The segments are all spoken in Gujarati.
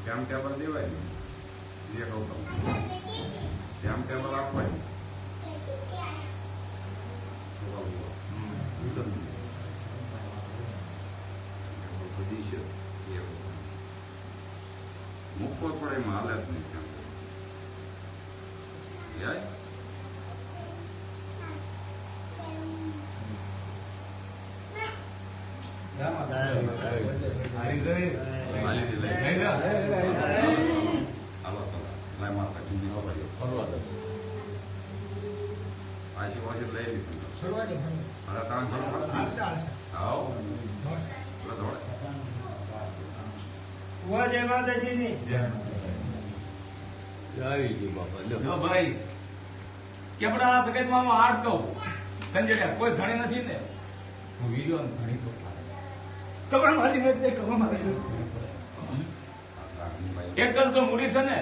કેમ ટેબલ દેવાય ને એ કહું તમને કેમ ટેબલ આપવાય બધી છે મૂકવો પડે એમાં હાલે જ નહીં કેમ પાછી પાછી લઈ લીધું ભાઈ કેપડા સગતમાં હું હાડ કહું સંજય કોઈ ધણી નથી ને હું વિડીયો ધણી એકલ તો મૂડી છે ને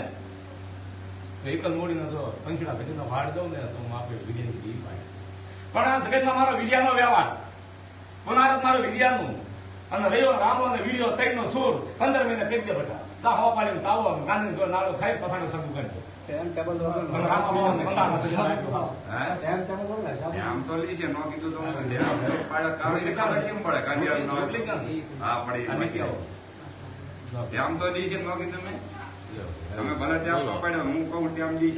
એકલ મૂડી નો જો પંખીડા ભેટી નો વાડ દઉં ને તો હું આપણે વિદ્યા ની પણ આ સગતમાં મારો વિદ્યાનો વ્યવહાર પુનારત મારો વિદ્યાનું અને રહ્યો રામો અને વિડીયો તૈન નો સૂર 15 મહિને કહી દે બેટા તા હવા પાડી તાવો ગાંધી નાળો ખાઈ પસાડો શરૂ કરજો આમ તો લી છે નો કીધું તો કેમ પડે હા પડી આમ તો લી છે નો કીધું તમે ભલે ત્યાં પડ્યો હું કહું ત્યાં લી